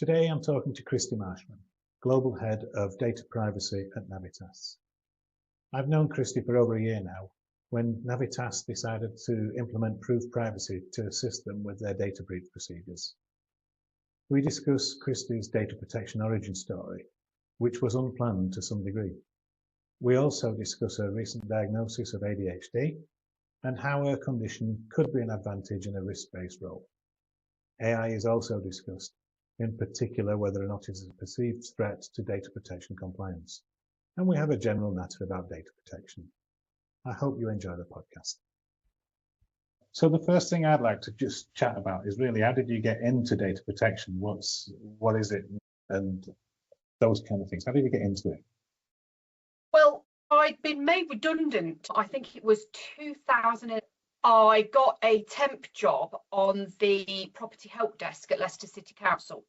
Today I'm talking to Kristie Marshman, Global Head of Data Privacy at Navitas. I've known Kristie for over a year now, when Navitas decided to implement ProvePrivacy to assist them with their data breach procedures. We discuss Kristie's data protection origin story, which was unplanned to some degree. We also discuss her recent diagnosis of ADHD and how her condition could be an advantage in a risk-based role. AI is also discussed, in particular whether or not it is a perceived threat to data protection compliance. And we have a general natter about data protection. I hope you enjoy the podcast. So the first thing I'd like to just chat about is really, how did you get into data protection? What is it, and those kind of things? How did you get into it? Well, I'd been made redundant. I think it was 2000. I got a temp job on the property help desk at Leicester City Council.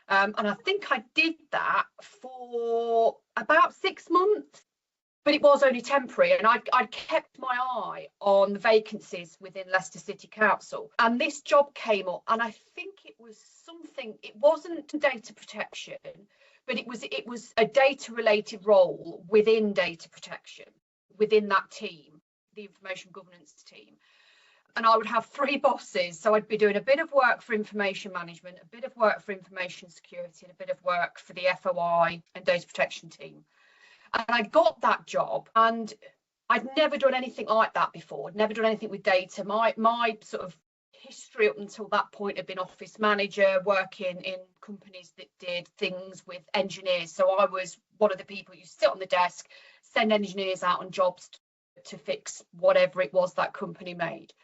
And I think I did that for about 6 months, but it was only temporary. And I'd kept my eye on the vacancies within Leicester City Council. And this job came up, and I think it was something, it wasn't data protection, but it was a data related role within data protection, within that team, the information governance team. And I would have 3 bosses. So I'd be doing a bit of work for information management, a bit of work for information security, and a bit of work for the FOI and data protection team. And I got that job, and I'd never done anything like that before. I'd never done anything with data. My sort of history up until that point had been office manager, working in companies that did things with engineers. So I was one of the people who sit on the desk, send engineers out on jobs to fix whatever it was that company made.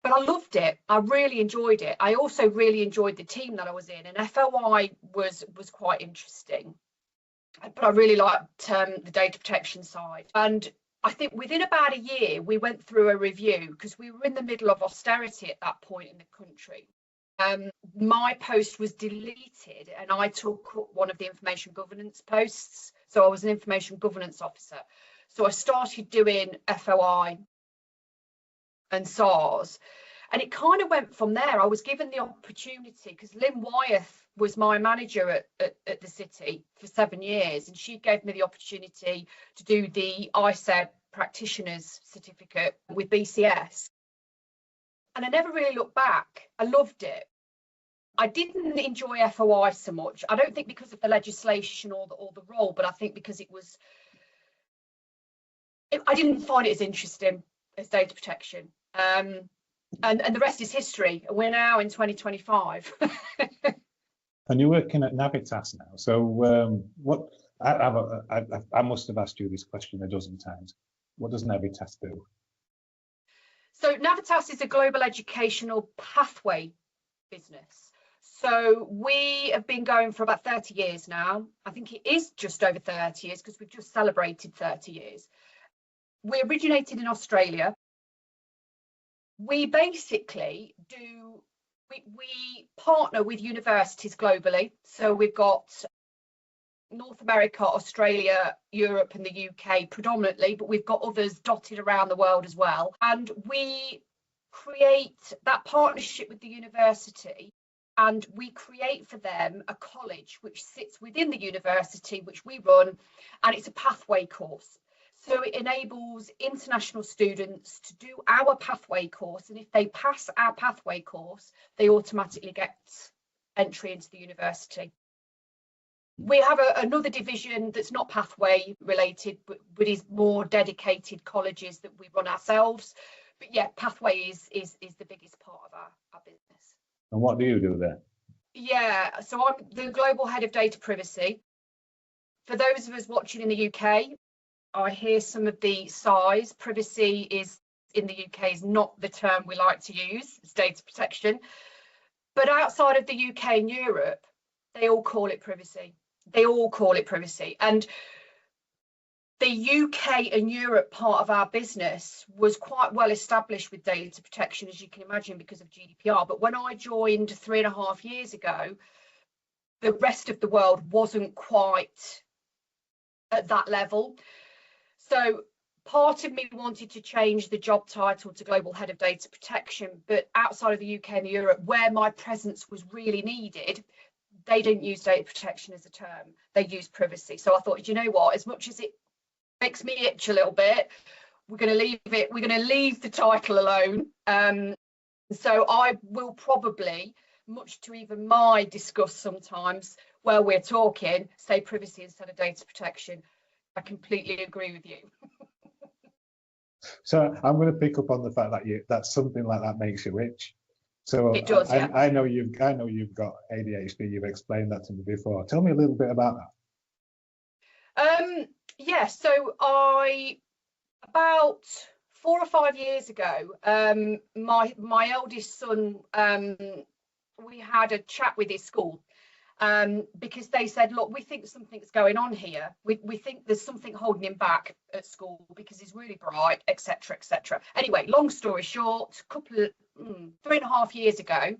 But I loved it. I really enjoyed it. I also really enjoyed the team that I was in, and FOI was quite interesting. But I really liked the data protection side. And I think within about a year, we went through a review because we were in the middle of austerity at that point in the country. My post was deleted, and I took up one of the information governance posts. So I was an information governance officer. So I started doing FOI and SARS, and it kind of went from there. I was given the opportunity because Lynn Wyeth was my manager at the city for 7 years, and she gave me the opportunity to do the ISED practitioner's certificate with BCS, and I never really looked back. I loved it. I didn't enjoy FOI so much. I don't think because of the legislation or the role, but I think because I didn't find it as interesting as data protection. And the rest is history. We're now in 2025. And you're working at Navitas now. So what? I must have asked you this question a dozen times. What does Navitas do? So Navitas is a global educational pathway business. So we have been going for about 30 years now. I think it is just over 30 years because we've just celebrated 30 years. We originated in Australia. We basically we partner with universities globally. So we've got North America, Australia, Europe and the UK predominantly, but we've got others dotted around the world as well. And we create that partnership with the university, and we create for them a college which sits within the university, which we run, and it's a pathway course. So it enables international students to do our pathway course, and if they pass our pathway course, they automatically get entry into the university. We have another division that's not pathway related, but is more dedicated colleges that we run ourselves. But yeah, pathway is the biggest part of our business. And what do you do there? Yeah, so I'm the global head of data privacy. For those of us watching in the UK, I hear some of the size. Privacy is in the UK is not the term we like to use. It's data protection. But outside of the UK and Europe, they all call it privacy. They all call it privacy. And the UK and Europe part of our business was quite well established with data protection, as you can imagine, because of GDPR. But when I joined 3.5 years ago, the rest of the world wasn't quite at that level. So part of me wanted to change the job title to Global Head of Data Protection, but outside of the UK and Europe, where my presence was really needed, they don't use data protection as a term, they use privacy. So I thought, do you know what, as much as it makes me itch a little bit, we're going to leave it, we're going to leave the title alone. So I will probably, much to even my disgust sometimes, where we're talking, say privacy instead of data protection. I completely agree with you. So I'm going to pick up on the fact that that something like that makes you itch. So It does, yeah. I know you've got ADHD. You've explained that to me before. Tell me a little bit about that. Yeah. So about 4 or 5 years ago, my eldest son, we had a chat with his school. Because they said, look, we think something's going on here. We think there's something holding him back at school because he's really bright, etc., etc. Anyway, long story short, 3.5 years ago,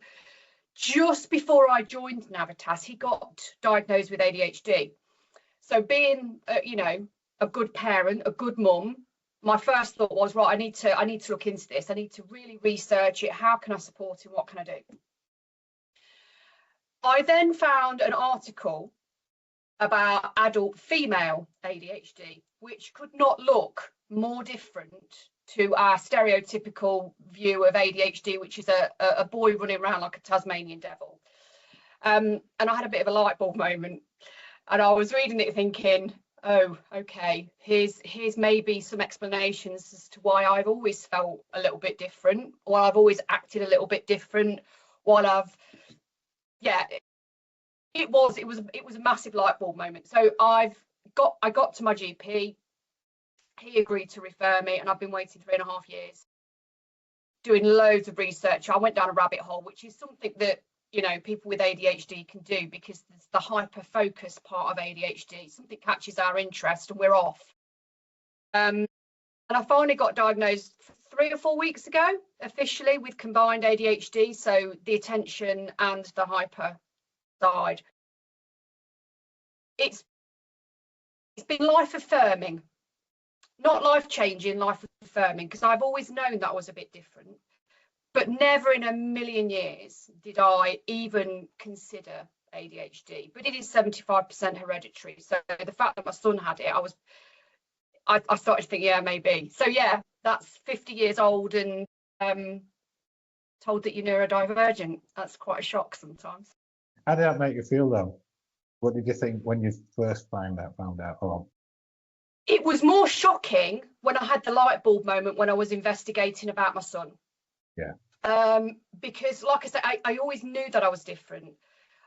just before I joined Navitas, he got diagnosed with ADHD. So being, a good parent, a good mum, my first thought was, right, I need to look into this. I need to really research it. How can I support him? What can I do? I then found an article about adult female ADHD, which could not look more different to our stereotypical view of ADHD, which is a boy running around like a Tasmanian devil. And I had a bit of a light bulb moment, and I was reading it thinking, oh, okay, here's maybe some explanations as to why I've always felt a little bit different, or I've always acted a little bit different, while it was a massive light bulb moment. So I got to my GP. He agreed to refer me, and I've been waiting 3.5 years, doing loads of research. I went down a rabbit hole, which is something that people with ADHD can do, because there's the hyper focus part of ADHD. Something catches our interest and we're off. And I finally got diagnosed 3 or 4 weeks ago, officially, with combined ADHD, so the attention and the hyper side. It's been life affirming, not life changing, life affirming, because I've always known that I was a bit different, but never in a million years did I even consider ADHD. But it is 75% hereditary, so the fact that my son had it, I started to think, yeah, maybe. So yeah, that's 50 years old and told that you're neurodivergent. That's quite a shock sometimes. How did that make you feel though? What did you think when you first found out? Oh. It was more shocking when I had the light bulb moment when I was investigating about my son. Yeah. Because, like I said, I always knew that I was different.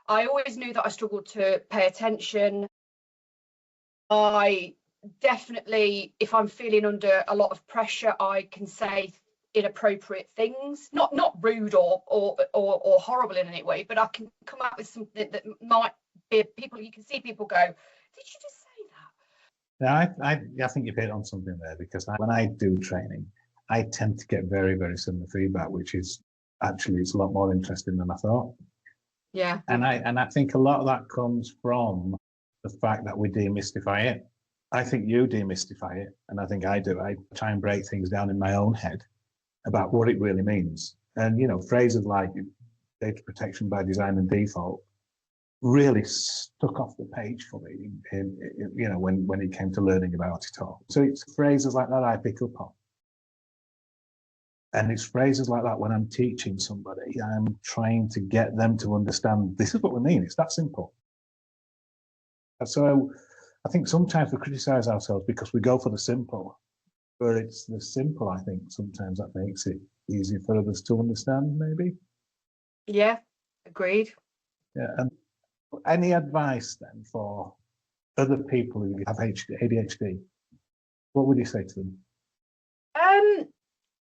I always knew that I struggled to pay attention. I definitely, if I'm feeling under a lot of pressure, I can say inappropriate things, not rude or horrible in any way, but I can come up with something that might be you can see people go, did you just say that? Yeah, I think you've hit on something there, because when I do training, I tend to get very, very similar feedback, which is actually, it's a lot more interesting than I thought. Yeah. And I think a lot of that comes from the fact that we demystify it. I think you demystify it, and I think I do. I try and break things down in my own head about what it really means. And, phrases like data protection by design and default really stuck off the page for me, when it came to learning about it all. So it's phrases like that I pick up on. And it's phrases like that when I'm teaching somebody, I'm trying to get them to understand this is what we mean. It's that simple. And so I think sometimes we criticize ourselves because we go for the simple, but it's the simple, I think, sometimes that makes it easier for others to understand, maybe. Yeah, agreed. Yeah. And any advice then for other people who have ADHD? What would you say to them?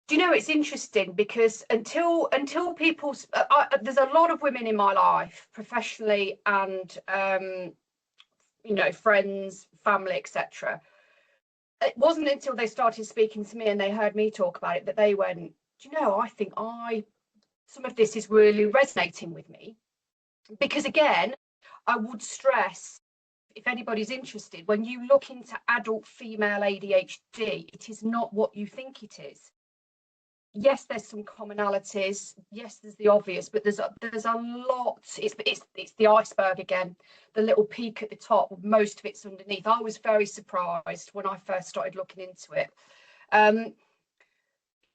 Do you know, it's interesting because until people, there's a lot of women in my life, professionally and friends, family, etc. It wasn't until they started speaking to me and they heard me talk about it that they went, do you know, I think some of this is really resonating with me. Because again, I would stress, if anybody's interested, when you look into adult female ADHD, it is not what you think it is. yes, there's some commonalities. Yes, there's the obvious, but there's a lot. It's the iceberg again, the little peak at the top. Most of it's underneath. I was very surprised when I first started looking into it.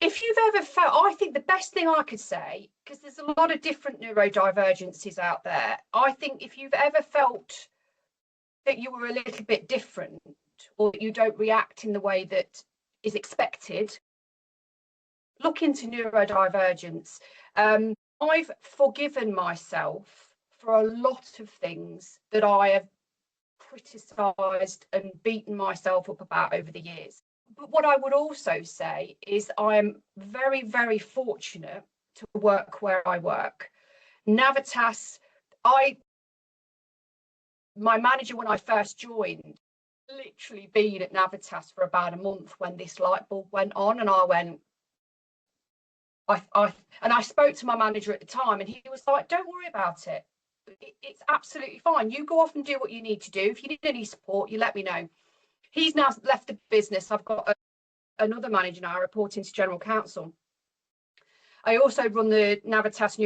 If you've ever felt, I think the best thing I could say, because there's a lot of different neurodivergencies out there, I think if you've ever felt that you were a little bit different, or that you don't react in the way that is expected, look into neurodivergence. I've forgiven myself for a lot of things that I have criticised and beaten myself up about over the years. But what I would also say is I am very, very fortunate to work where I work. Navitas, my manager when I first joined, literally been at Navitas for about a month when this light bulb went on, and I went, I spoke to my manager at the time, and he was like, don't worry about it. It's absolutely fine. You go off and do what you need to do. If you need any support, you let me know. He's now left the business. I've got another manager now reporting to General Counsel. I also run the Navitas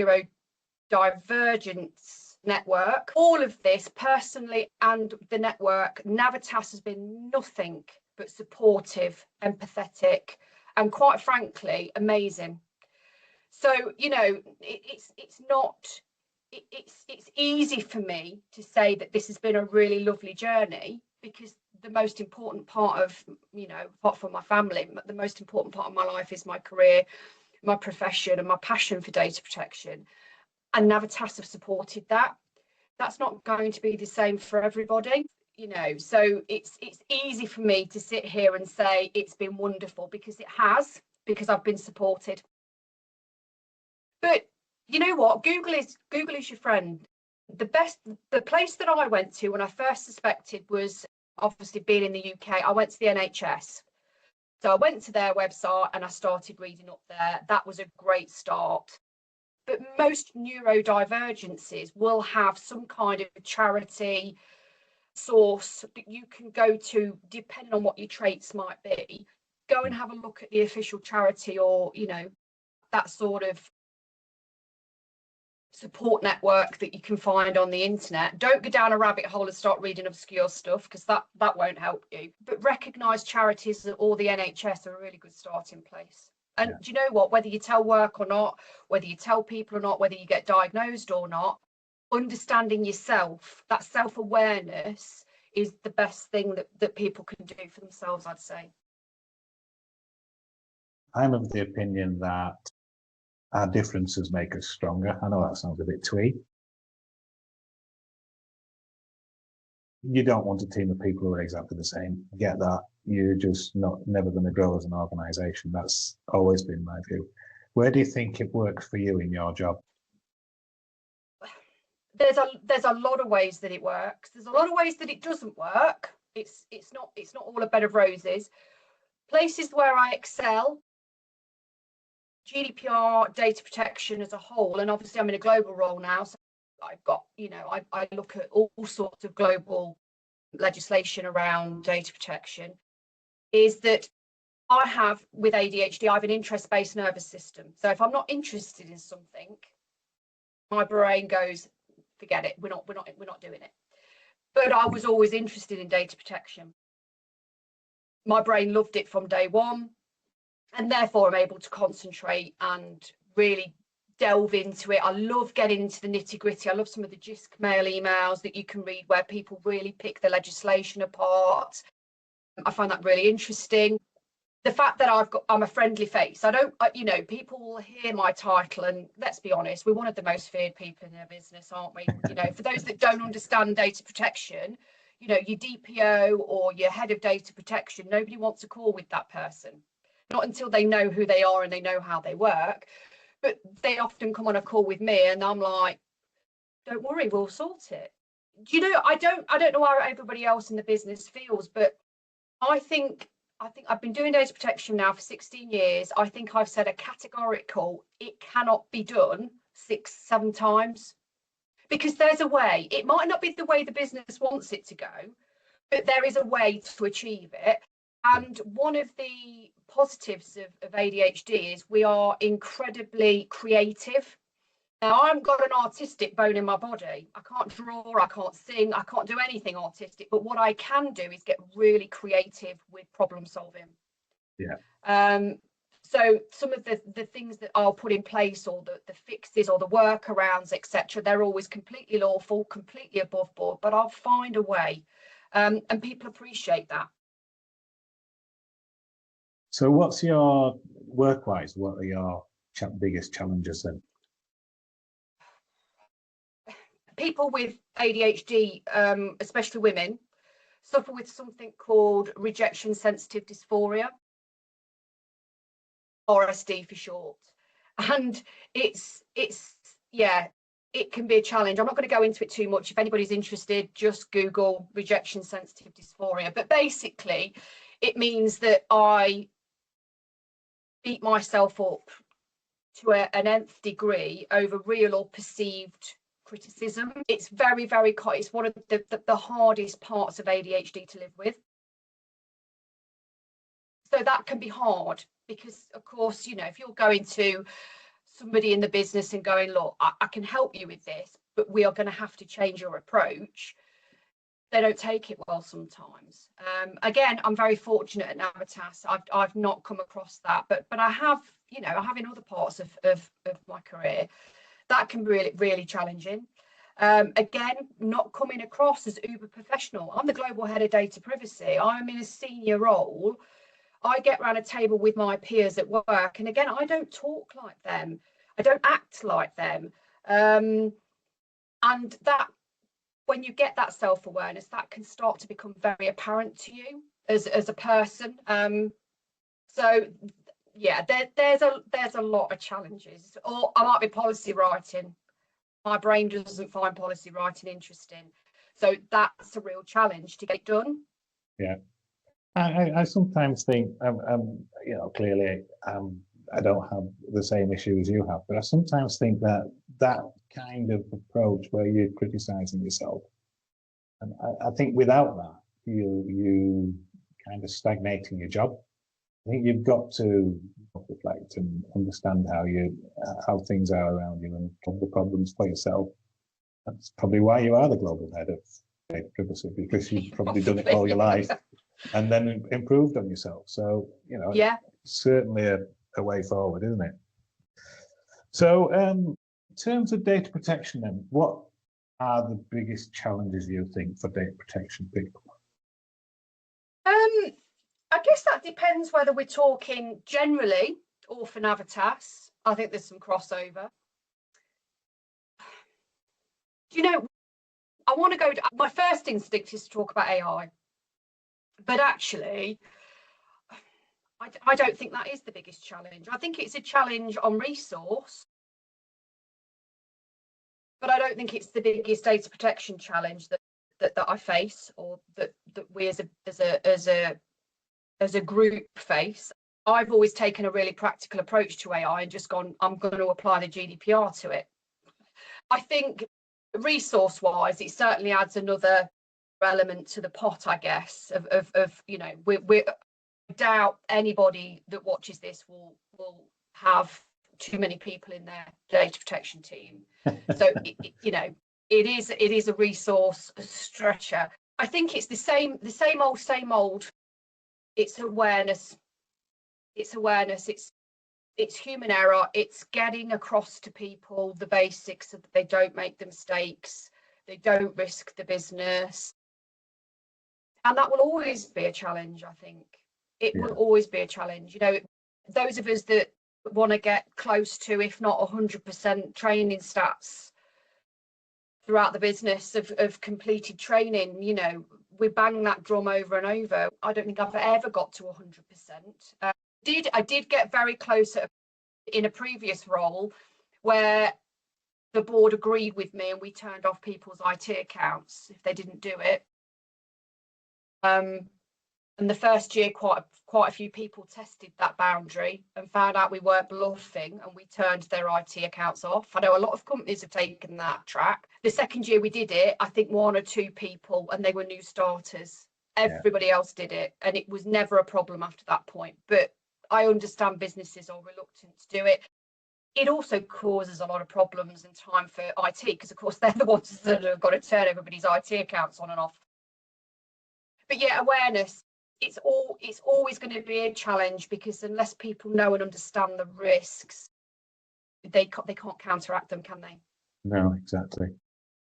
Neurodivergence Network. All of this, personally and the network, Navitas has been nothing but supportive, empathetic, and quite frankly, amazing. So, you know, it's easy for me to say that this has been a really lovely journey, because the most important part of, you know, apart from my family, the most important part of my life is my career, my profession, and my passion for data protection. And Navitas have supported that. That's not going to be the same for everybody, you know. So it's easy for me to sit here and say it's been wonderful, because it has, because I've been supported. But you know what? Google is your friend. The place that I went to when I first suspected was, obviously being in the UK, I went to the NHS. So I went to their website and I started reading up there. That was a great start. But most neurodivergencies will have some kind of charity source that you can go to, depending on what your traits might be. Go and have a look at the official charity, or, you know, that sort of support network that you can find on the internet. Don't go down a rabbit hole and start reading obscure stuff, because that won't help you. But recognise charities or the NHS are a really good starting place. And do you know what? Whether you tell work or not, whether you tell people or not, whether you get diagnosed or not, understanding yourself, that self-awareness, is the best thing that people can do for themselves, I'd say. I'm of the opinion that our differences make us stronger. I know that sounds a bit twee. You don't want a team of people who are exactly the same. Get that. You're just never going to grow as an organisation. That's always been my view. Where do you think it works for you in your job? There's a lot of ways that it works. There's a lot of ways that it doesn't work. It's not all a bed of roses. Places where I excel: GDPR, data protection as a whole, and obviously I'm in a global role now, so I've got, you know, I look at all sorts of global legislation around data protection. Is that I have, with ADHD, I have an interest-based nervous system. So if I'm not interested in something, my brain goes, forget it, we're not doing it. But I was always interested in data protection. My brain loved it from day one, and therefore I'm able to concentrate and really delve into it. I love getting into the nitty-gritty. I love some of the JISC mail emails that you can read where people really pick the legislation apart. I find that really interesting. The fact that I'm a friendly face. You know, people will hear my title, and let's be honest, we're one of the most feared people in their business, aren't we? You know, for those that don't understand data protection, you know, your DPO or your head of data protection, nobody wants a call with that person. Not until they know who they are and they know how they work. But they often come on a call with me and I'm like, don't worry, we'll sort it. You know, I don't know how everybody else in the business feels, but I think I've been doing data protection now for 16 years. I think I've said a categorical, it cannot be done 6-7 times, because there's a way. It might not be the way the business wants it to go, but there is a way to achieve it. And one of the positives of ADHD is we are incredibly creative. Now, I haven't got an artistic bone in my body. I can't draw, I can't sing, I can't do anything artistic. But what I can do is get really creative with problem solving. Yeah. So some of the things that I'll put in place, or the fixes or the workarounds, etc., they're always completely lawful, completely above board, but I'll find a way. And people appreciate that. So what's your work-wise, what are your biggest challenges then? People with ADHD, especially women, suffer with something called rejection sensitive dysphoria, RSD for short. And it's yeah, it can be a challenge. I'm not going to go into it too much. If anybody's interested, just Google rejection sensitive dysphoria. But basically, it means that I beat myself up to an nth degree over real or perceived criticism. It's very, very, it's one of the hardest parts of ADHD to live with. So that can be hard because, of course, you know, if you're going to somebody in the business and going, look, I can help you with this, but we are going to have to change your approach, they don't take it well sometimes. Again, I'm very fortunate at Navitas. I've not come across that, but I have, you know, I have in other parts of my career. That can be really, really challenging. Again, not coming across as uber professional. I'm the global head of data privacy. I'm in a senior role. I get around a table with my peers at work, and again, I don't talk like them. I don't act like them. And that, when you get that self-awareness, that can start to become very apparent to you as a person. So yeah, there's a lot of challenges. Or I might be policy writing. My brain doesn't find policy writing interesting. So that's a real challenge to get done. Yeah. I sometimes think, you know, clearly I don't have the same issue as you have, but I sometimes think that kind of approach where you're criticizing yourself, and I think without that, you kind of stagnate in your job. I think you've got to reflect and understand how things are around you and solve the problems for yourself. That's probably why you are the global head of data privacy, because you've probably done it all your life and then improved on yourself. So, you know, yeah, certainly a way forward, isn't it? So, in terms of data protection, then, what are the biggest challenges you think for data protection people? I guess that depends whether we're talking generally or for Navitas. I think there's some crossover. Do you know, I want to go to, my first instinct is to talk about AI, but actually, I don't think that is the biggest challenge. I think it's a challenge on resource, but I don't think it's the biggest data protection challenge that I face, or that we as a group face. I've always taken a really practical approach to AI and just gone, I'm going to apply the GDPR to it. I think resource-wise, it certainly adds another element to the pot, I guess, of you know, I doubt anybody that watches this will have too many people in their data protection team. So you know, it is a resource stretcher. I think it's the same old. It's awareness. It's human error. It's getting across to people the basics so that they don't make the mistakes, they don't risk the business, and that will always be a challenge. I think it will always be a challenge. You know, those of us that want to get close to, if not 100% training stats throughout the business of completed training, you know, we bang that drum over and over. I don't think I've ever got to 100%. I did get very close in a previous role where the board agreed with me and we turned off people's IT accounts if they didn't do it. And the first year, quite a few people tested that boundary and found out we weren't bluffing, and we turned their IT accounts off. I know a lot of companies have taken that track. The second year we did it, I think 1 or 2 people, and they were new starters, Everybody else did it, and it was never a problem after that point. But I understand businesses are reluctant to do it. It also causes a lot of problems and time for IT, because of course they're the ones that have got to turn everybody's IT accounts on and off. But yeah, awareness, it's always going to be a challenge, because unless people know and understand the risks, they can't counteract them, can they? No, exactly.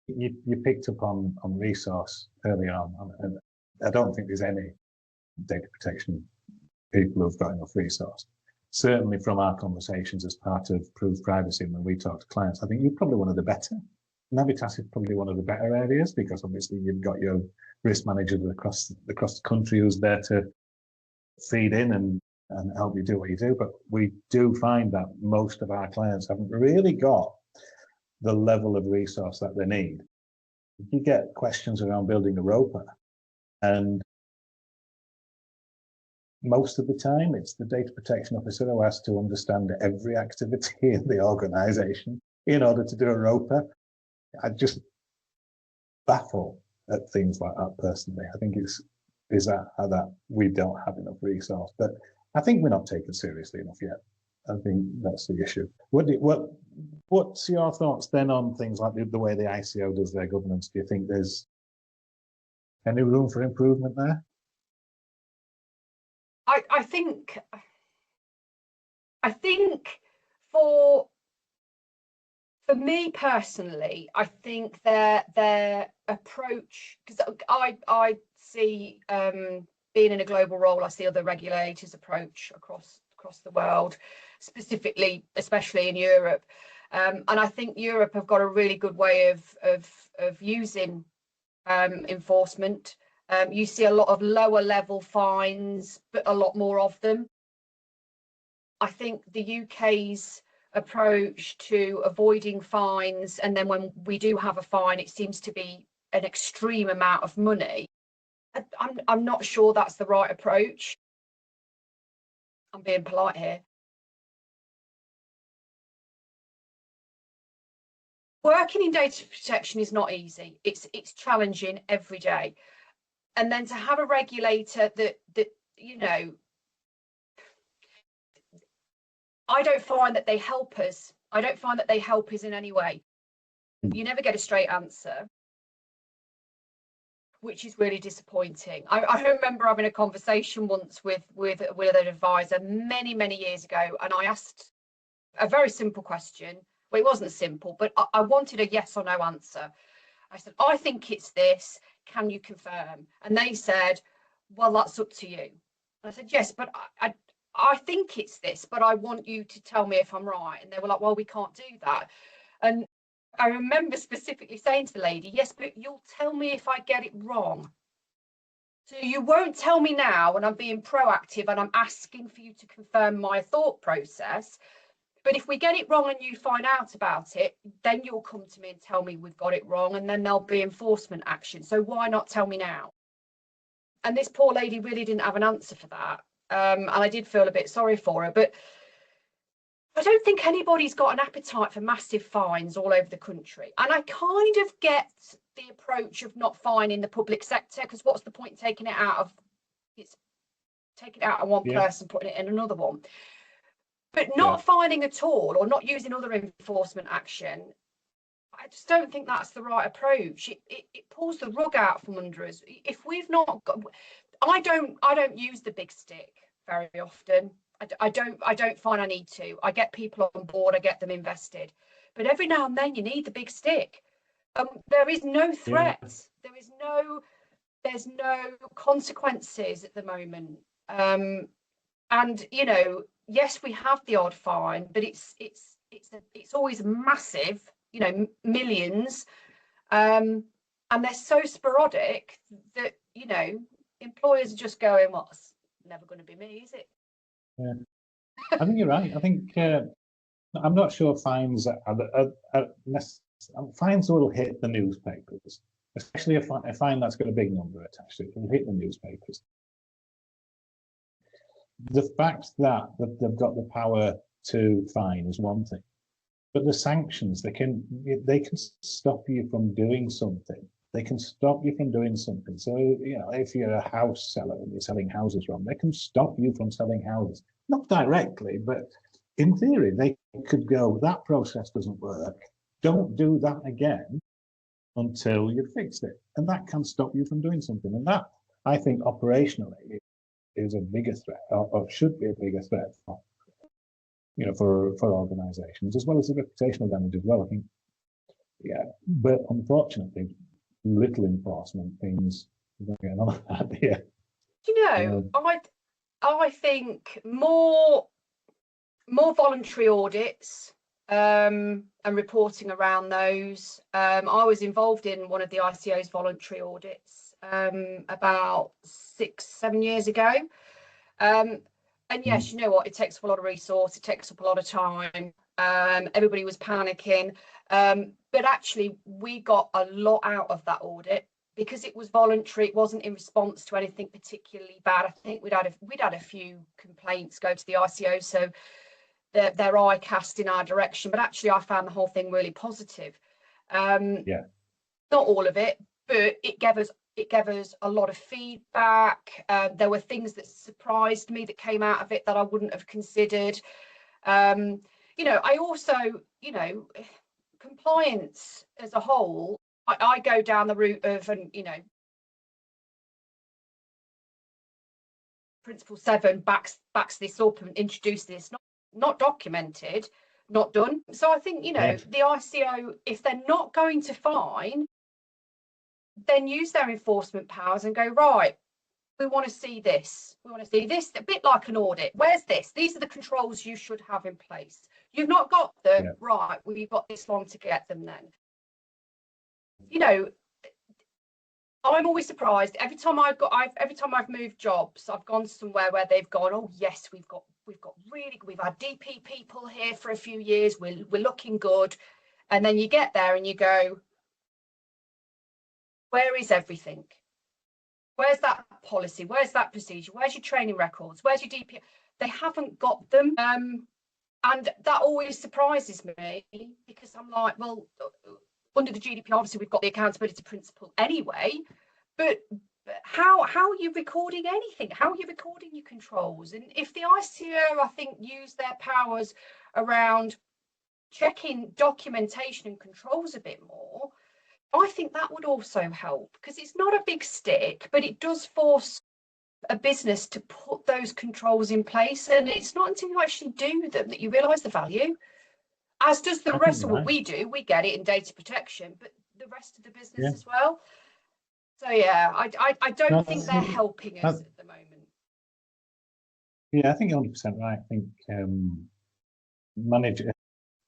You picked up on resource early on, and I don't think there's any data protection people who've got enough resource. Certainly from our conversations as part of ProvePrivacy, when we talk to clients, I think you're probably one of the better. Navitas is probably one of the better areas, because obviously you've got your risk managers across the country who's there to feed in and help you do what you do. But we do find that most of our clients haven't really got the level of resource that they need. You get questions around building a ROPA, and most of the time it's the data protection officer who has to understand every activity in the organization in order to do a ROPA. I just baffle at things like that personally. I think is that we don't have enough resource, but I think we're not taken seriously enough yet. I think that's the issue. What's your thoughts then on things like the way the ICO does their governance? Do you think there's any room for improvement there? I think for me personally, I think their approach, because I see, being in a global role, I see other regulators approach across the world, especially in Europe, and I think Europe have got a really good way of using enforcement. You see a lot of lower level fines, but a lot more of them. I think the UK's approach to avoiding fines, and then when we do have a fine, it seems to be an extreme amount of money. I'm not sure that's the right approach. I'm being polite here. Working in data protection is not easy. It's challenging every day. And then to have a regulator that you know, I don't find that they help us. I don't find that they help us in any way. You never get a straight answer, which is really disappointing. I remember having a conversation once with an advisor many years ago, and I asked a very simple question. Well, it wasn't simple, but I wanted a yes or no answer. I said, I think it's this. Can you confirm? And they said, well, that's up to you. And I said, yes, but I think it's this, but I want you to tell me if I'm right. And they were like, well, we can't do that. And I remember specifically saying to the lady, yes, but you'll tell me if I get it wrong. So you won't tell me now, and I'm being proactive and I'm asking for you to confirm my thought process. But if we get it wrong and you find out about it, then you'll come to me and tell me we've got it wrong, and then there'll be enforcement action. So why not tell me now? And this poor lady really didn't have an answer for that. And I did feel a bit sorry for her, but I don't think anybody's got an appetite for massive fines all over the country. And I kind of get the approach of not fining the public sector, because what's the point taking it out of one person, putting it in another one? But not fining at all, or not using other enforcement action, I just don't think that's the right approach. It pulls the rug out from under us. If we've not got, I don't use the big stick very often. I don't find I need to. I get people on board, I get them invested, but every now and then you need the big stick. There is no threat. There's no consequences at the moment. And you know, yes, we have the odd fine, but it's always massive, you know, millions, and they're so sporadic that, you know, employers are just going, well, it's never going to be me, is it? Yeah, I think you're right. I think I'm not sure fines fines will hit the newspapers, especially a fine that's got a big number attached to it. It will hit the newspapers. The fact that they've got the power to fine is one thing, but the sanctions, they can stop you from doing something they can stop you from doing something. So, you know, if you're a house seller and you're selling houses wrong, they can stop you from selling houses. Not directly, but in theory, they could go, that process doesn't work. Don't do that again until you've fixed it. And that can stop you from doing something. And that, I think, operationally is a bigger threat, or should be a bigger threat for, you know, for organizations, as well as the reputational damage as well. I think, yeah, but unfortunately, little enforcement things going on out here. You know, I think more voluntary audits and reporting around those. I was involved in one of the ICO's voluntary audits about 6-7 years ago. And yes, you know what, it takes up a lot of resource, it takes up a lot of time. Everybody was panicking. But actually, we got a lot out of that audit because it was voluntary. It wasn't in response to anything particularly bad. I think we'd had a few complaints go to the ICO, so their eye cast in our direction. But actually, I found the whole thing really positive. Yeah. Not all of it, but it gave us a lot of feedback. There were things that surprised me that came out of it that I wouldn't have considered. You know, I also, you know, compliance as a whole, I go down the route of, and you know, Principle 7 backs this up and introduced this, not documented, not done. So I think, you know, the ICO, if they're not going to fine, then use their enforcement powers and go, right, we want to see this. We want to see this, a bit like an audit. Where's this? These are the controls you should have in place. You've not got them, right? Well, you've got this long to get them then. You know, I'm always surprised every time I've moved jobs, I've gone somewhere where they've gone, oh yes, we've had DP people here for a few years, we're looking good. And then you get there and you go, where is everything? Where's that policy? Where's that procedure? Where's your training records? Where's your DP? They haven't got them. And that always surprises me because I'm like, well, under the GDPR, obviously, we've got the accountability principle anyway, but how are you recording anything? How are you recording your controls? And if the ICO, I think, use their powers around checking documentation and controls a bit more, I think that would also help, because it's not a big stick, but it does force a business to put those controls in place. And it's not until you actually do them that you realise the value, as does the rest of what we do. We get it in data protection, but the rest of the business as well. So yeah, I don't think they're helping us at the moment. Yeah, I think you're 100% right. I think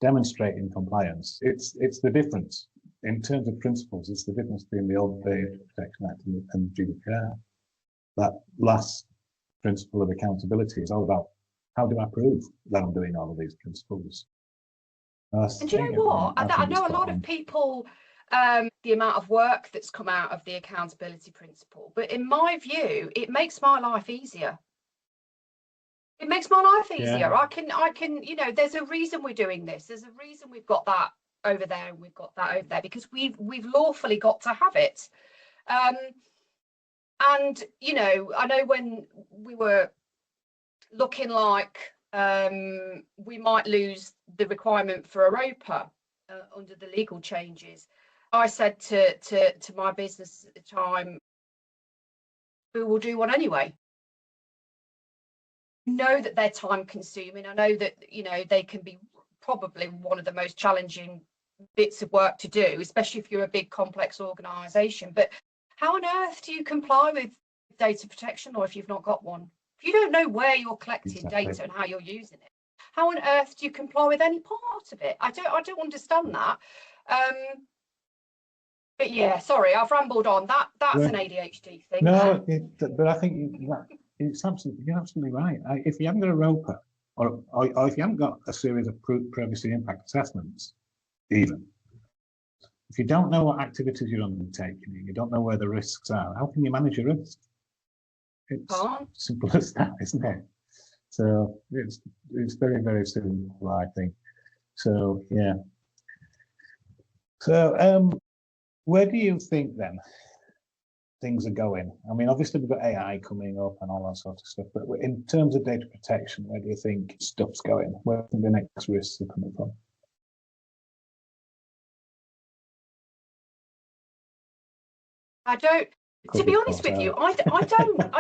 demonstrating compliance, it's the difference in terms of principles. It's the difference between the old Data Protection Act and GDPR. That last principle of accountability is all about, how do I prove that I'm doing all of these principles? And do you know what? I know a lot of people, the amount of work that's come out of the accountability principle, but in my view, it makes my life easier. It makes my life easier. I can, you know, there's a reason we're doing this. There's a reason we've got that over there and we've got that over there, because we've lawfully got to have it. And, you know, I know when we were looking like we might lose the requirement for a ROPA under the legal changes, I said to my business at the time, we will do one anyway. I know that they're time consuming. I know that, you know, they can be probably one of the most challenging bits of work to do, especially if you're a big complex organisation. But how on earth do you comply with data protection law if you've not got one? If you don't know where you're collecting data and how you're using it, how on earth do you comply with any part of it? I don't understand that. But yeah, sorry, I've rambled on. That's an ADHD thing. No, but I think you're absolutely right. If you haven't got a ROPA, or if you haven't got a series of privacy impact assessments, even if you don't know what activities you're undertaking, you don't know where the risks are, how can you manage your risks? It's simple as that, isn't it? So it's very, very simple, I think. So yeah. So Where do you think then things are going? I mean, obviously we've got AI coming up and all that sort of stuff, but in terms of data protection, where do you think stuff's going? Where do you think the next risks are coming from? To be honest with you, I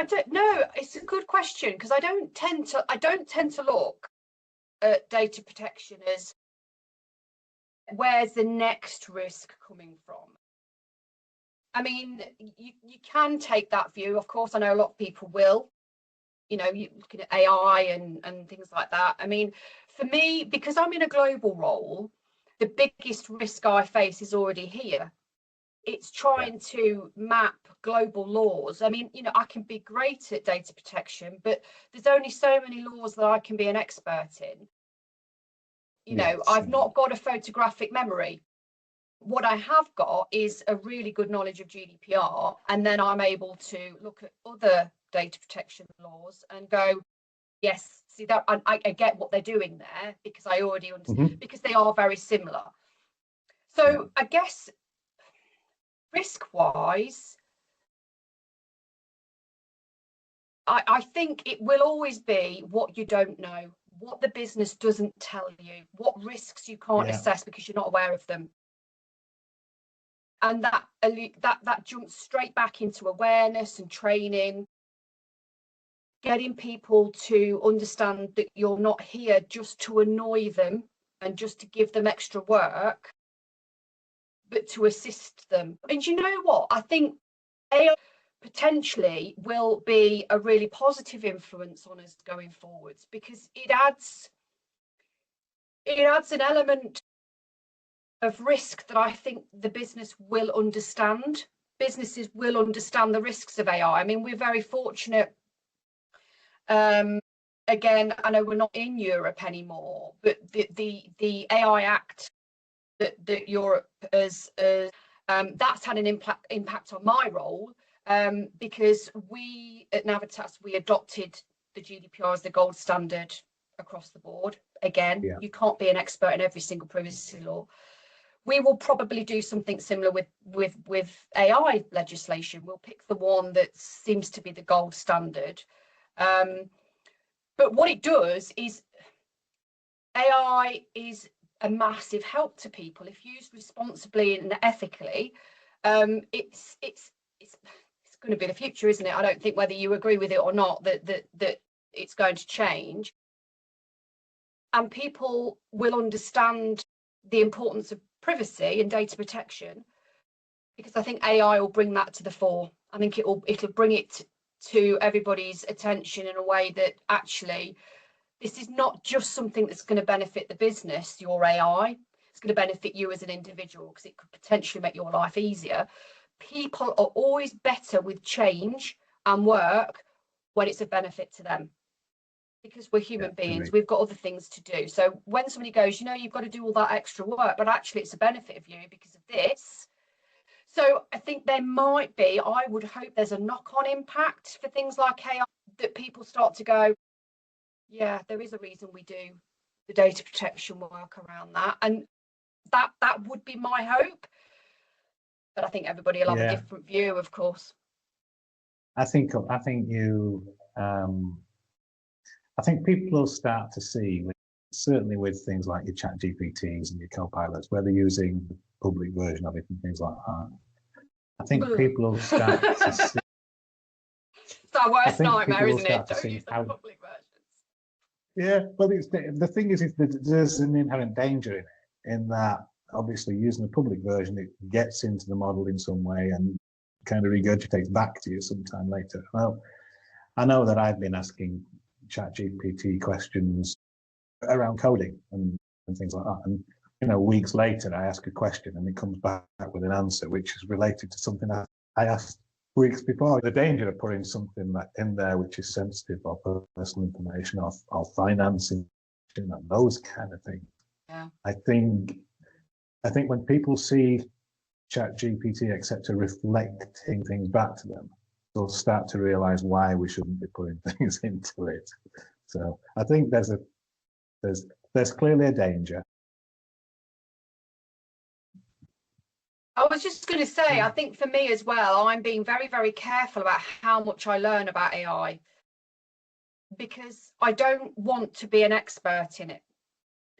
don't know. It's a good question, because I don't tend to look at data protection as where's the next risk coming from. I mean, you can take that view. Of course, I know a lot of people will. You know, you looking at AI and things like that. I mean, for me, because I'm in a global role, the biggest risk I face is already here. It's trying to map global laws. I mean, you know, I can be great at data protection, but there's only so many laws that I can be an expert in. You know, I've not got a photographic memory. What I have got is a really good knowledge of GDPR, and then I'm able to look at other data protection laws and go, yes, see that I get what they're doing there, because I already understand, because they are very similar. So I guess risk-wise, I think it will always be what you don't know, what the business doesn't tell you, what risks you can't assess because you're not aware of them. And that jumps straight back into awareness and training, getting people to understand that you're not here just to annoy them and just to give them extra work, but to assist them. And you know what? I think AI potentially will be a really positive influence on us going forwards, because it adds an element of risk that I think the business will understand. Businesses will understand the risks of AI. I mean, we're very fortunate. Again, I know we're not in Europe anymore, but the AI Act that Europe has that's had an impact on my role, because we at Navitas, we adopted the GDPR as the gold standard across the board. Again, you can't be an expert in every single privacy law. We will probably do something similar with AI legislation. We'll pick the one that seems to be the gold standard. But what it does is, AI is a massive help to people if used responsibly and ethically. It's going to be the future, isn't it? I don't think, whether you agree with it or not, that it's going to change, and people will understand the importance of privacy and data protection, because I think AI will bring that to the fore. I think it'll bring it to everybody's attention in a way that actually this is not just something that's going to benefit the business, your AI. It's going to benefit you as an individual, because it could potentially make your life easier. People are always better with change and work when it's a benefit to them, because we're human beings. We've got other things to do. So when somebody goes, you know, you've got to do all that extra work, but actually it's a benefit of you because of this. So I think there might be, I would hope there's a knock-on impact for things like AI, that people start to go, yeah, there is a reason we do the data protection work around that. And that would be my hope. But I think everybody will have a different view, of course. I think people will start to see, certainly with things like your chat GPTs and your co-pilots, where they're using the public version of it and things like that. I think people will start to see. It's our worst nightmare, isn't it? Don't use the public versions. Yeah, well, the thing is that there's an inherent danger in it, in that obviously using the public version, it gets into the model in some way and kind of regurgitates back to you sometime later. Well, I know that I've been asking ChatGPT questions around coding and things like that, and you know, weeks later I ask a question and it comes back with an answer which is related to something I asked weeks before. The danger of putting something in there which is sensitive, or personal information, or financing, you know, those kind of things. Yeah. I think when people see ChatGPT, etc., reflecting things back to them, they'll start to realize why we shouldn't be putting things into it. So I think there's clearly a danger. I was just going to say, I think for me as well, I'm being very, very careful about how much I learn about AI, because I don't want to be an expert in it.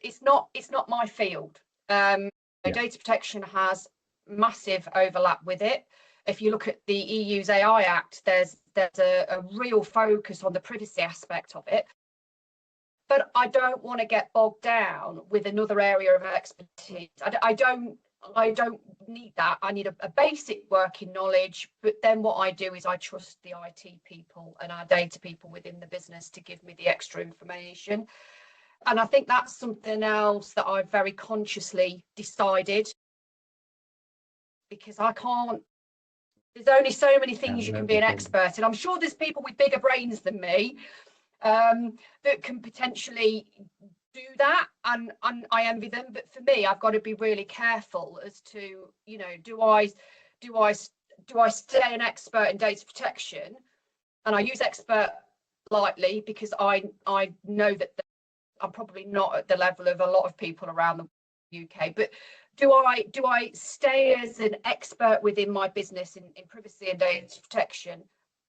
It's not my field. Data protection has massive overlap with it. If you look at the EU's AI Act, there's a real focus on the privacy aspect of it. But I don't want to get bogged down with another area of expertise. I don't need that. I need a basic working knowledge, but then what I do is I trust the IT people and our data people within the business to give me the extra information. And I think that's something else that I've very consciously decided, because I can't, there's only so many things you can be an expert in. I'm sure there's people with bigger brains than me that can potentially do that, and I envy them. But for me, I've got to be really careful as to, you know, do I stay an expert in data protection? And I use expert lightly, because I know that I'm probably not at the level of a lot of people around the UK, but do I stay as an expert within my business in privacy and data protection,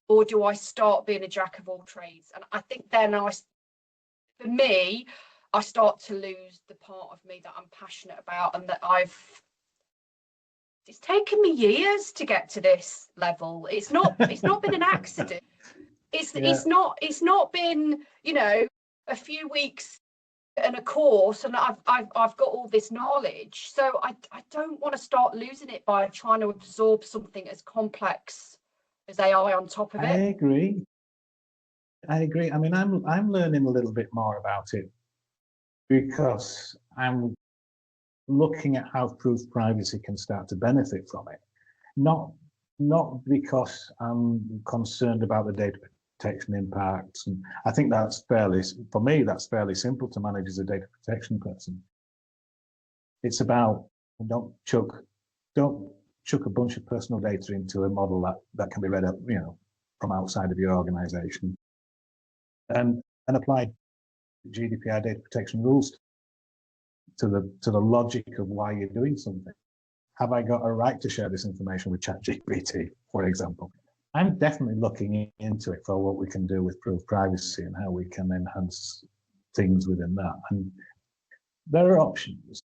or do I start being a jack of all trades? And I think then for me, I start to lose the part of me that I'm passionate about, and that it's taken me years to get to this level. It's not been an accident. It's not been, you know, a few weeks and a course and I've got all this knowledge. So I don't want to start losing it by trying to absorb something as complex as AI on top of it. I agree. I mean, I'm learning a little bit more about it because I'm looking at how ProvePrivacy can start to benefit from it. Not because I'm concerned about the data protection impacts. And I think for me, that's fairly simple to manage as a data protection person. It's about don't chuck a bunch of personal data into a model that can be read up, you know, from outside of your organization, and apply GDPR data protection rules to the logic of why you're doing something. Have I got a right to share this information with ChatGPT, for example? I'm definitely looking into it for what we can do with ProvePrivacy and how we can enhance things within that. And there are options.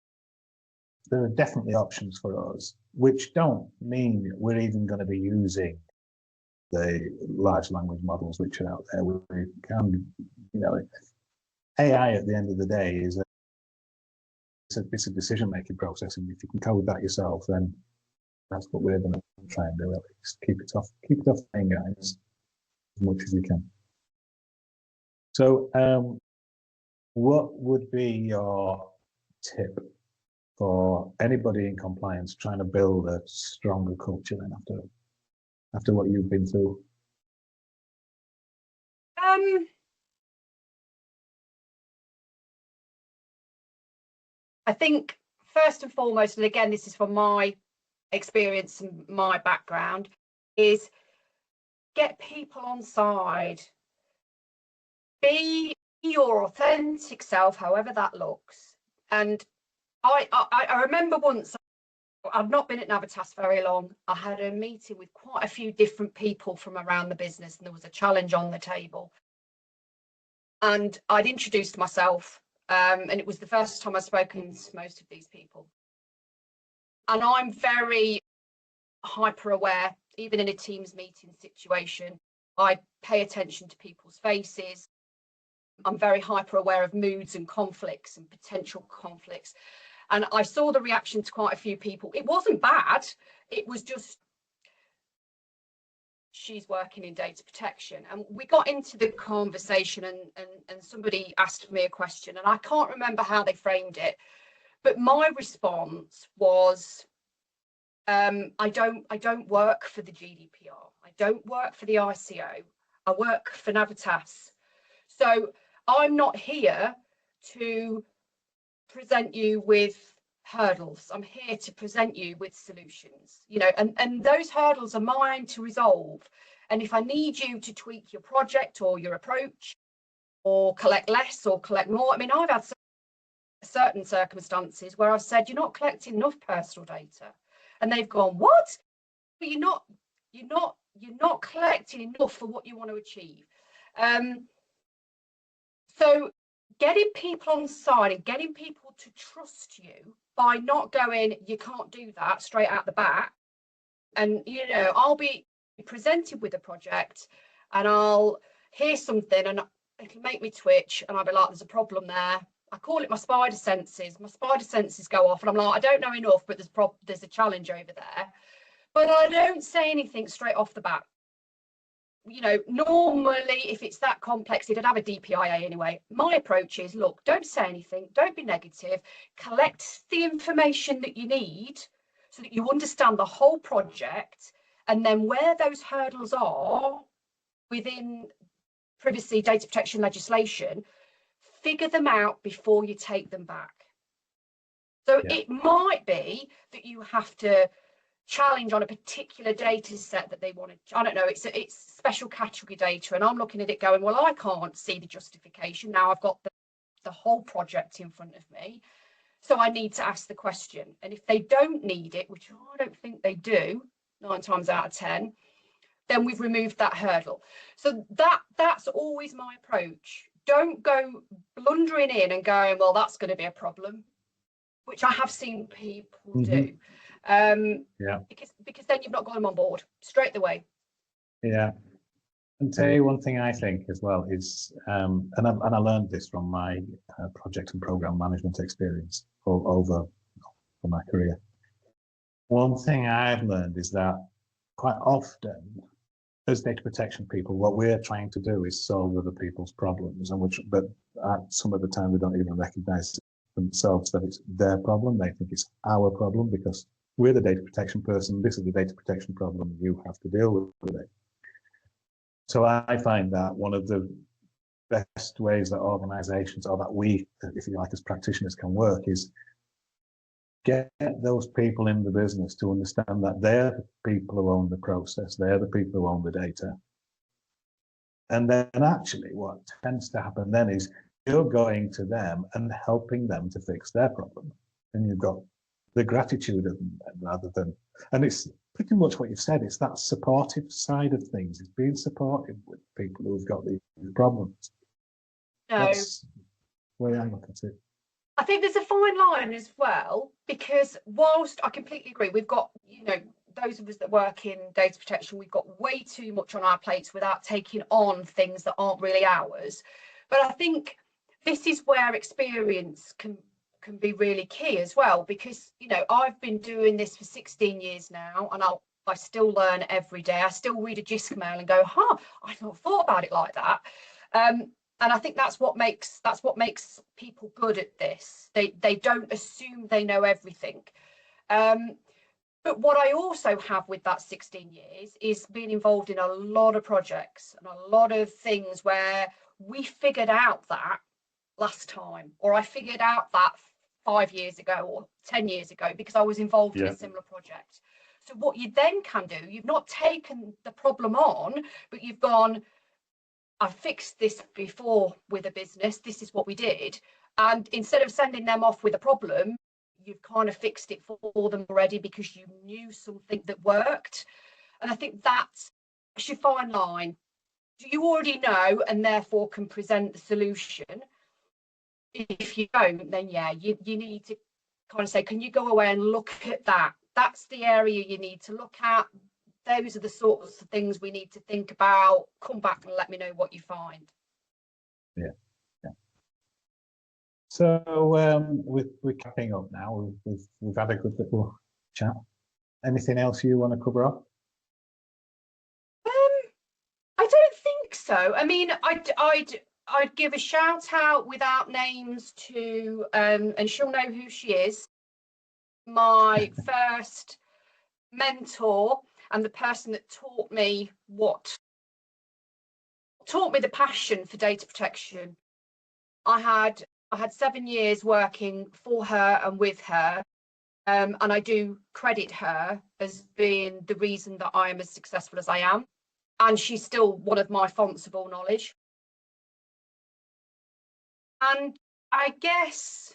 There are definitely options for us, which don't mean we're even going to be using the large language models which are out there. We can, you know, AI at the end of the day is it's a decision-making process, and if you can code that yourself, then that's what we're going to try and do. At least keep it off playing, guys, as much as you can. So, what would be your tip for anybody in compliance trying to build a stronger culture then after what you've been through? I think first and foremost, and again, this is from my experience and my background, is get people on side. Be your authentic self, however that looks. And I remember once, I've not been at Navitas very long. I had a meeting with quite a few different people from around the business, and there was a challenge on the table. And I'd introduced myself, and it was the first time I'd spoken to most of these people. And I'm very hyper aware, even in a Teams meeting situation. I pay attention to people's faces. I'm very hyper aware of moods and conflicts and potential conflicts. And I saw the reaction to quite a few people. It wasn't bad. It was just, she's working in data protection. And we got into the conversation, and somebody asked me a question, and I can't remember how they framed it, but my response was, I don't work for the GDPR. I don't work for the ICO. I work for Navitas. So I'm not here to present you with hurdles. I'm here to present you with solutions, you know, and those hurdles are mine to resolve. And if I need you to tweak your project or your approach, or collect less or collect more, I mean, I've had certain circumstances where I've said, you're not collecting enough personal data. And they've gone, what? But you're not collecting enough for what you want to achieve. So getting people on side and getting people to trust you by not going, you can't do that straight out the back. And, you know, I'll be presented with a project and I'll hear something and it'll make me twitch and I'll be like, there's a problem there. I call it my spider senses. My spider senses go off and I'm like, I don't know enough, but there's a challenge over there. But I don't say anything straight off the bat. You know, normally if it's that complex, it'd have a DPIA anyway. My approach is, look, don't say anything, don't be negative, collect the information that you need so that you understand the whole project, and then where those hurdles are within privacy data protection legislation, figure them out before you take them back. So it might be that you have to challenge on a particular data set that they want to, I don't know, it's special category data, and I'm looking at it going, well, I can't see the justification. Now I've got the whole project in front of me, so I need to ask the question. And if they don't need it, which I don't think they do 9 times out of 10, then we've removed that hurdle. So that's always my approach. Don't go blundering in and going, well, that's going to be a problem, which I have seen people do. Because then you've not got them on board straight away. Yeah. And tell you one thing I think as well is, and I learned this from my project and program management experience over my career. One thing I've learned is that quite often, as data protection people, what we're trying to do is solve other people's problems, but some of the time they don't even recognise themselves that it's their problem. They think it's our problem because we're the data protection person. This is the data protection problem. You have to deal with it. So I find that one of the best ways that organizations, or that we, if you like, as practitioners can work is get those people in the business to understand that they're the people who own the process. They're the people who own the data. And then actually what tends to happen then is you're going to them and helping them to fix their problem. And you've got the gratitude of them rather than, and it's pretty much what you've said, it's that supportive side of things. It's being supportive with people who've got these problems. No. That's the way I look at it. I think there's a fine line as well, because whilst I completely agree, we've got, you know, those of us that work in data protection, we've got way too much on our plates without taking on things that aren't really ours. But I think this is where experience can be really key as well, because, you know, I've been doing this for 16 years now, and I still learn every day. I still read a JISC mail and go, I've not thought about it like that. And I think that's what makes people good at this. They don't assume they know everything. But what I also have with that 16 years is being involved in a lot of projects and a lot of things where we figured out that last time, or I figured out that 5 years ago or 10 years ago because I was involved in a similar project. So what you then can do, you've not taken the problem on, but you've gone, I fixed this before with a business, this is what we did. And instead of sending them off with a problem, you've kind of fixed it for them already because you knew something that worked. And I think that's your fine line. Do you already know and therefore can present the solution? If you don't, then you need to kind of say, can you go away and look at that? That's the area you need to look at. Those are the sorts of things we need to think about. Come back and let me know what you find. Yeah. So we're capping up now. We've had a good little chat. Anything else you want to cover up? I don't think so. I mean, I'd give a shout out without names to, and she'll know who she is, my first mentor and the person that taught me the passion for data protection. I had 7 years working for her and with her, and I do credit her as being the reason that I am as successful as I am. And she's still one of my fonts of all knowledge. And I guess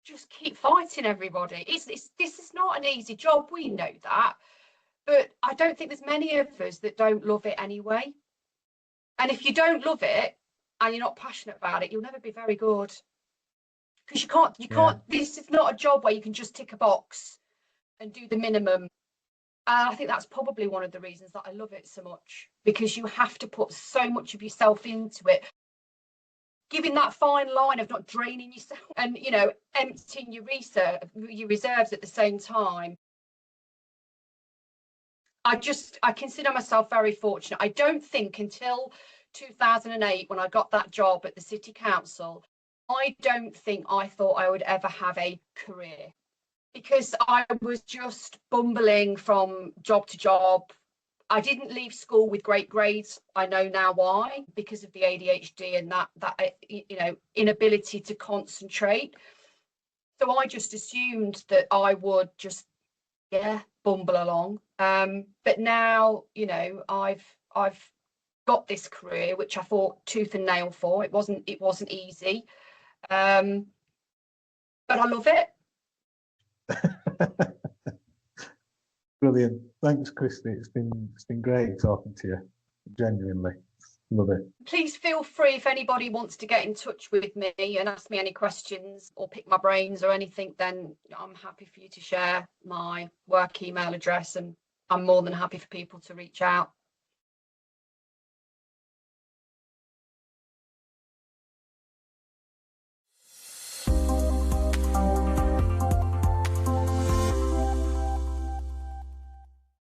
just keep fighting everybody. This is not an easy job, we know that, but I don't think there's many of us that don't love it anyway. And if you don't love it and you're not passionate about it, you'll never be very good, because you can't, this is not a job where you can just tick a box and do the minimum. And I think that's probably one of the reasons that I love it so much, because you have to put so much of yourself into it, giving that fine line of not draining yourself and, you know, emptying your reserves at the same time. I consider myself very fortunate. I don't think until 2008, when I got that job at the city council, I don't think I thought I would ever have a career, because I was just bumbling from job to job. I didn't leave school with great grades. I know now why, because of the ADHD and that you know, inability to concentrate. So I just assumed that I would just bumble along. But now, you know, I've got this career which I fought tooth and nail for. It wasn't easy, but I love it. Brilliant. Thanks, Kristie. It's been great talking to you. Genuinely. Love it. Please feel free, if anybody wants to get in touch with me and ask me any questions or pick my brains or anything, then I'm happy for you to share my work email address, and I'm more than happy for people to reach out.